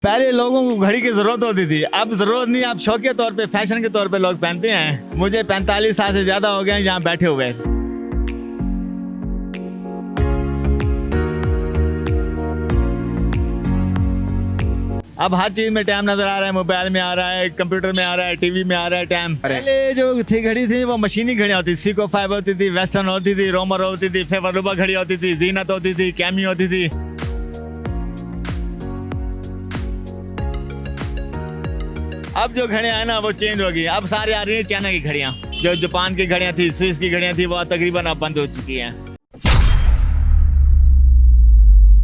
पहले लोगों को घड़ी की जरूरत होती थी, अब जरूरत नहीं। अब शौकिया तौर पे, फैशन के तौर पे लोग पहनते हैं। मुझे 45 साल से ज्यादा हो गए हैं यहाँ बैठे हुए। अब हर चीज में टाइम नजर आ रहा है, मोबाइल में आ रहा है, कंप्यूटर में आ रहा है, टीवी में आ रहा है टाइम। पहले जो थी घड़ी थी वो मशीनी घड़ियां होती थी, सीको 5 होती थी, वेस्टर्न होती थी, रोमर होती थी, फेवरुबा घड़ी होती थी, जीनत होती थी, कैमी होती थी। अब जो घड़ियां है ना वो चेंज हो गई। अब सारे आ रही है चाइना की घड़ियां। जो जापान की घड़ियां थी, स्विस की घड़ियां थी, वो तकरीबन अब बंद हो चुकी हैं।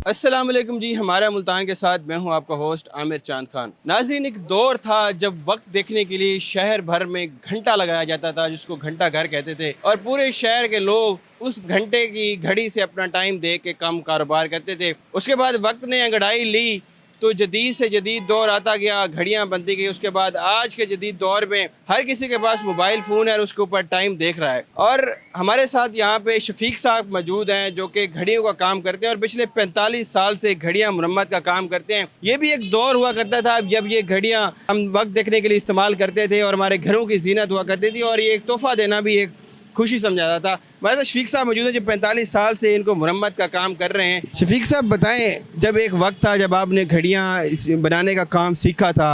अस्सलाम वालेकुम जी, हमारा मुल्तान के साथ मैं हूं आपका होस्ट आमिर चांद खान। नाज़रीन, एक दौर था जब वक्त देखने के लिए शहर भर में घंटा लगाया जाता था, जिसको घंटा घर कहते थे, और पूरे शहर के लोग उस घंटे की घड़ी से अपना टाइम देख के काम कारोबार करते थे। उसके बाद वक्त ने अंगड़ाई ली तो जदीद से जदीद दौर आता गया, घड़ियां बनती गई। उसके बाद आज के जदीद दौर में हर किसी के पास मोबाइल फ़ोन है और उसके ऊपर टाइम देख रहा है। और हमारे साथ यहाँ पे शफीक साहब मौजूद हैं जो कि घड़ियों का काम करते हैं और पिछले 45 साल से घड़ियां मरम्मत का काम करते हैं। ये भी एक दौर हुआ करता था जब ये घड़ियां हम वक्त देखने के लिए इस्तेमाल करते थे और हमारे घरों की जीनत हुआ करती थी, और ये एक तोहफ़ा देना भी एक खुशी समझा जाता था। हमारे साथ शफीक साहब मौजूद है जो 45 साल से इनको मुरम्मत का काम कर रहे हैं। शफीक साहब बताएं, जब एक वक्त था जब आपने घड़ियां बनाने का काम सीखा था,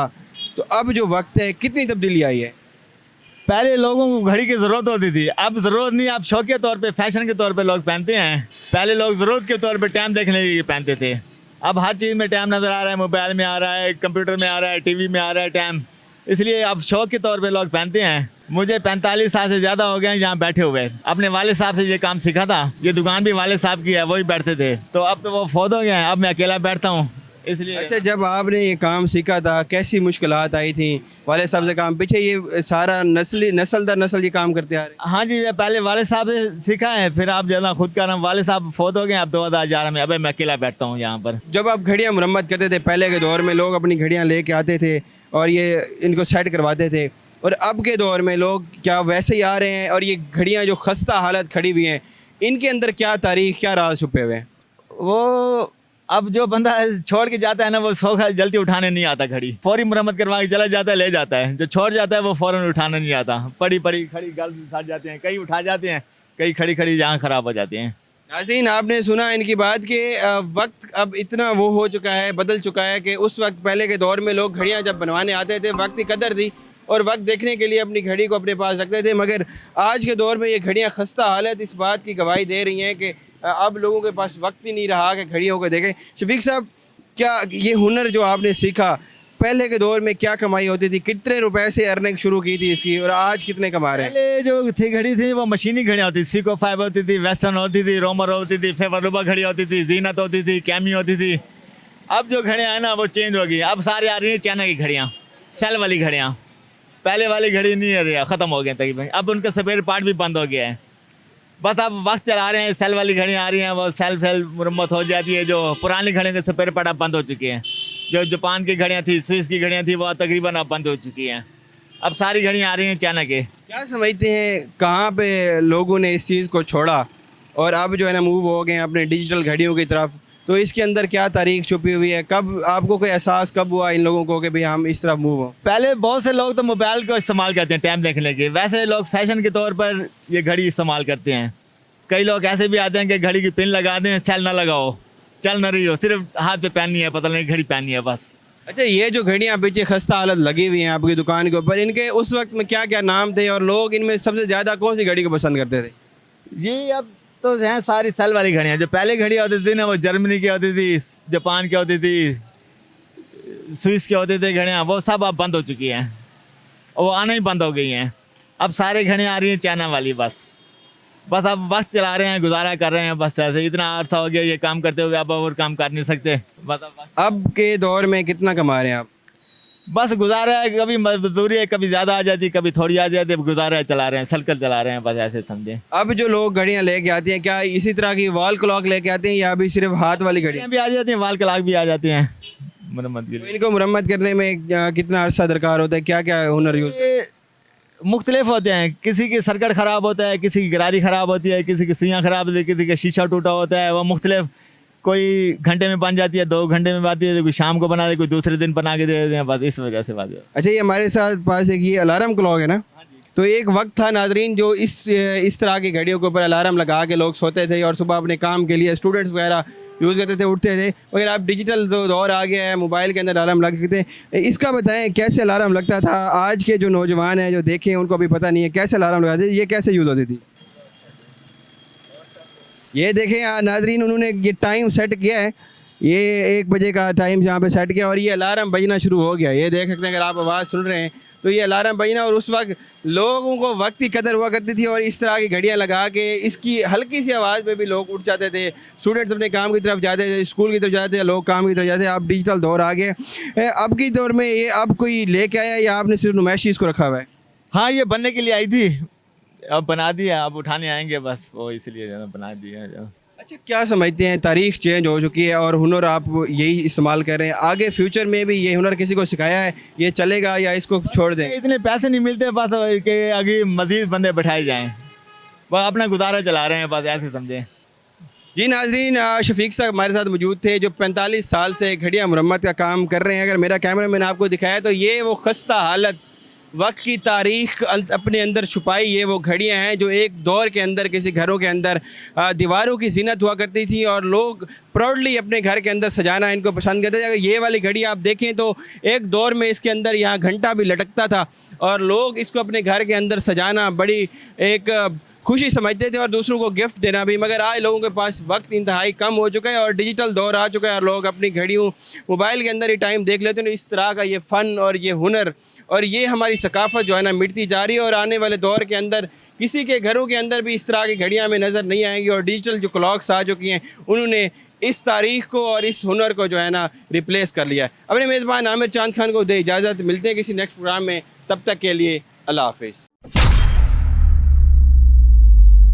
तो अब जो वक्त है कितनी तब्दीली आई है? पहले लोगों को घड़ी की ज़रूरत होती थी, अब ज़रूरत नहीं। अब शौकिया तौर पे, फैशन के तौर पे लोग पहनते हैं। पहले लोग ज़रूरत के तौर पे टाइम देखने के लिए पहनते थे। अब हर चीज़ में टाइम नज़र आ रहा है, मोबाइल में आ रहा है, कंप्यूटर में आ रहा है, टीवी में आ रहा है टाइम। इसलिए अब शौक के तौर पे लोग पहनते हैं। मुझे 45 साल से ज़्यादा हो गए हैं यहाँ बैठे हुए। अपने वाले साहब से ये काम सीखा था, ये दुकान भी वाले साहब की है, वही बैठते थे। तो अब तो वो फौत हो गए हैं, अब मैं अकेला बैठता हूँ इसलिए। अच्छा, जब आपने ये काम सीखा था कैसी मुश्किलात आई थी? वाले साहब से काम पीछे ये सारा नस्ल दर नस्ल ये काम करते आ रहे? हाँ जी, मैं पहले वाले साहब से सीखा है, फिर आप जना खुद कर रहा हूँ। वाले साहब फौत हो गए, अब 2011 में। अब मैं अकेला बैठता हूँ यहाँ पर। जब आप घड़ियां मुरम्मत करते थे पहले के दौर में, लोग अपनी घड़ियां लेके आते थे और ये इनको सेट करवाते थे, और अब के दौर में लोग क्या वैसे ही आ रहे हैं? और ये घड़ियां जो खस्ता हालत खड़ी हुई हैं, इनके अंदर क्या तारीख, क्या राज छुपे हुए हैं? वो अब जो बंदा छोड़ के जाता है ना, वो सौखा जल्दी उठाने नहीं आता घड़ी। फौरी मुरम्मत करवा के चला जाता है, ले जाता है। जो छोड़ जाता है वो फौरन उठाना नहीं आता। पड़ी पड़ी खड़ी गल साथ जाते हैं, कई उठा जाते हैं, कई खड़ी खड़ी जहाँ ख़राब हो जाती हैं। नाज़रीन, आपने सुना इनकी बात कि वक्त अब इतना वो हो चुका है, बदल चुका है कि उस वक्त पहले के दौर में लोग घड़ियां जब बनवाने आते थे वक्त की कदर थी और वक्त देखने के लिए अपनी घड़ी को अपने पास रखते थे। मगर आज के दौर में ये घड़ियां खस्ता हालत इस बात की गवाही दे रही हैं कि अब लोगों के पास वक्त ही नहीं रहा कि घड़ियों को देखें। शफीक साहब, क्या ये हुनर जो आपने सीखा, पहले के दौर में क्या कमाई होती थी? कितने रुपए से अर्निंग शुरू की थी इसकी, और आज कितने कमा रहे हैं? पहले जो थी घड़ी थी वो मशीनी घड़ियाँ होती थी, सीको 5 होती थी, वेस्टर्न होती थी, रोमर होती थी, फेवरुबा घड़ी होती थी, जीनत होती थी, कैमी होती थी। अब जो घड़ियाँ हैं ना वो चेंज हो गई। अब सारे आ रही हैं चाइना की घड़ियाँ, सेल वाली घड़ियाँ। पहले वाली घड़ी नहीं है रही, ख़त्म हो गए तकरीबन। अब उनका स्पेयर पार्ट भी बंद हो गया है। बस अब वक्त चला रहे हैं, सेल वाली घड़ियाँ आ रही हैं, वो सेल्फ मुरम्मत हो जाती है। जो पुरानी घड़ियों के स्पेयर पार्ट अब बंद हो चुके हैं। जो जापान की घड़ियाँ थी, स्विस की घड़ियाँ थी, वो तकरीबन अब बंद हो चुकी हैं। अब सारी घड़ियाँ आ रही हैं चाइना के। क्या समझते हैं कहाँ पे लोगों ने इस चीज़ को छोड़ा और अब जो है ना मूव हो गए हैं अपने डिजिटल घड़ियों की तरफ? तो इसके अंदर क्या तारीख छुपी हुई है? कब आपको कोई एहसास कब हुआ इन लोगों को कि भाई हम इस तरफ मूव हो? पहले बहुत से लोग तो मोबाइल को इस्तेमाल करते हैं टाइम देखने के, वैसे लोग फैशन के तौर पर ये घड़ी इस्तेमाल करते हैं। कई लोग ऐसे भी आते हैं कि घड़ी की पिन लगा दें, सेल ना लगाओ, चल ना रही हो, सिर्फ हाथ पे पहननी है, पता नहीं घड़ी पहननी है बस। अच्छा, ये जो घड़ियाँ पीछे खस्ता हालत लगी हुई हैं आपकी दुकान के ऊपर, इनके उस वक्त में क्या क्या नाम थे और लोग इनमें सबसे ज़्यादा कौन सी घड़ी को पसंद करते थे? ये अब तो हैं सारी सेल वाली घड़ियाँ। जो पहले घड़ी होती थी ना वो जर्मनी की होती थी, जापान की होती थी, स्विस की होती थी घड़ियाँ, वो सब अब बंद हो चुकी हैं, वो आना ही बंद हो गई हैं। अब सारे घड़ियाँ आ रही हैं चाइना वाली। बस अब वक्त चला रहे हैं, गुजारा कर रहे हैं बस ऐसे। इतना अरसा हो गया ये काम करते हुए, अब और काम कर नहीं सकते। बस अब के दौर में कितना कमा रहे हैं आप? बस गुजारा है, कभी मजदूरी है, कभी ज़्यादा आ जाती, कभी थोड़ी आ जाती, गुजारा चला रहे हैं, सर्कल चला रहे हैं बस ऐसे समझें। अब जो लोग घड़ियाँ लेके आते हैं, क्या इसी तरह की वॉल क्लॉक लेके आते हैं या अभी सिर्फ हाथ वाली घड़ियाँ भी आ जाती हैं, वाल क्लॉक भी आ जाती हैं मुरम्मत के तो लिए। इनको मुरम्मत करने में कितना अरसा दरकार होता है? क्या क्या हुनर यूज़? ये मुख्तलिफ होते हैं, किसी की सर्किट ख़राब होता है, किसी की गरारी ख़राब होती है, किसी की सुइयाँ ख़राब होती है, किसी का शीशा टूटा होता है, वो मुख्तलिफ कोई घंटे में बन जाती है, 2 घंटे में बनती है, कोई शाम को बना दे, कोई दूसरे दिन बना के दे देते हैं, बस इस वजह से बात है। अच्छा, ये हमारे साथ पास एक ये अलार्म क्लॉक है ना, तो एक वक्त था नाजरीन जो इस तरह की घड़ियों के ऊपर अलार्म लगा के लोग सोते थे और सुबह अपने काम के लिए स्टूडेंट्स वगैरह यूज़ करते थे, उठते थे। मगर अब डिजिटल जो दौर आ गया है, मोबाइल के अंदर अलार्म लगते थे। इसका बताएं कैसे अलार्म लगता था? आज के जो नौजवान हैं जो देखें उनको अभी पता नहीं है कैसे अलार्म लगाते थे, ये कैसे यूज़ होती थी। ये देखें नाजरीन, उन्होंने ये टाइम सेट किया है, ये 1 बजे का टाइम जहाँ पे सेट किया और ये अलार्म बजना शुरू हो गया। ये देख सकते हैं, अगर आप आवाज़ सुन रहे हैं तो ये अलार्म बजना। और उस वक्त लोगों को वक्त की कदर हुआ करती थी और इस तरह की घड़ियाँ लगा के इसकी हल्की सी आवाज़ में भी लोग उठ जाते थे। स्टूडेंट्स अपने काम की तरफ जाते थे, स्कूल की तरफ जाते थे, लोग काम की तरफ जाते थे। अब डिजिटल दौर आ गया। अब की दौर में ये अब कोई लेके आया या आपने सिर्फ नुमाइशी इसको रखा हुआ है? हाँ, ये बनने के लिए आई थी, अब बना दिया, अब उठाने आएंगे बस, वो इसलिए जो है बना दिया जो। अच्छा, क्या समझते हैं तारीख चेंज हो चुकी है और हुनर आप यही इस्तेमाल कर रहे हैं, आगे फ्यूचर में भी ये हुनर किसी को सिखाया है, ये चलेगा या इसको छोड़ दें? इतने पैसे नहीं मिलते बस कि आगे मजीद बंदे बैठाए जाएं, बस अपना गुजारा चला रहे हैं, बस ऐसे समझें। जी नाजरीन, शफीक साहब हमारे साथ मौजूद थे जो 45 साल से घड़ियाँ मुरम्मत का काम कर रहे हैं। अगर मेरा कैमरा मैंने आपको दिखाया तो ये वो खस्ता हालत वक्त की तारीख अपने अंदर छुपाई ये वो घड़ियां हैं जो एक दौर के अंदर किसी घरों के अंदर दीवारों की जीनत हुआ करती थी और लोग प्राउडली अपने घर के अंदर सजाना इनको पसंद करते थे। अगर ये वाली घड़ी आप देखें तो एक दौर में इसके अंदर यहाँ घंटा भी लटकता था और लोग इसको अपने घर के अंदर सजाना बड़ी एक खुशी समझते थे और दूसरों को गिफ्ट देना भी। मगर आज लोगों के पास वक्त इंतहाई कम हो चुका है और डिजिटल दौर आ चुका है और लोग अपनी घड़ियों मोबाइल के अंदर ही टाइम देख लेते हैं। इस तरह का ये फ़न और ये हुनर और ये हमारी सकाफ़त जो है ना मिटती जा रही है और आने वाले दौर के अंदर किसी के घरों के अंदर भी इस तरह की घड़ियाँ हमें नज़र नहीं आएंगी। और डिजिटल जो क्लॉक्स आ चुकी हैं उन्होंने इस तारीख को और इस हुनर को जो है ना रिप्लेस कर लिया है। अपने मेज़बान आमिर चांद खान को दे इजाज़त, मिलते हैं किसी नेक्स्ट प्रोग्राम में, तब तक के लिए अल्लाह हाफिज़।